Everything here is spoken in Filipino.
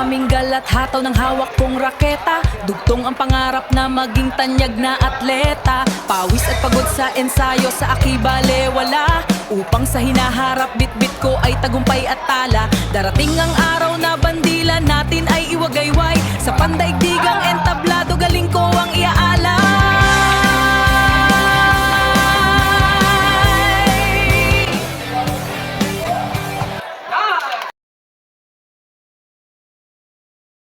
aming galat, hataw ng hawak kong raketa. Dugtong ang pangarap na maging tanyag na atleta. Pawis at pagod sa ensayo, sa akibale wala. Upang sa hinaharap, bit-bit ko ay tagumpay at tala. Darating ang araw na bandila natin ay iwagayway. Sa pandaigdig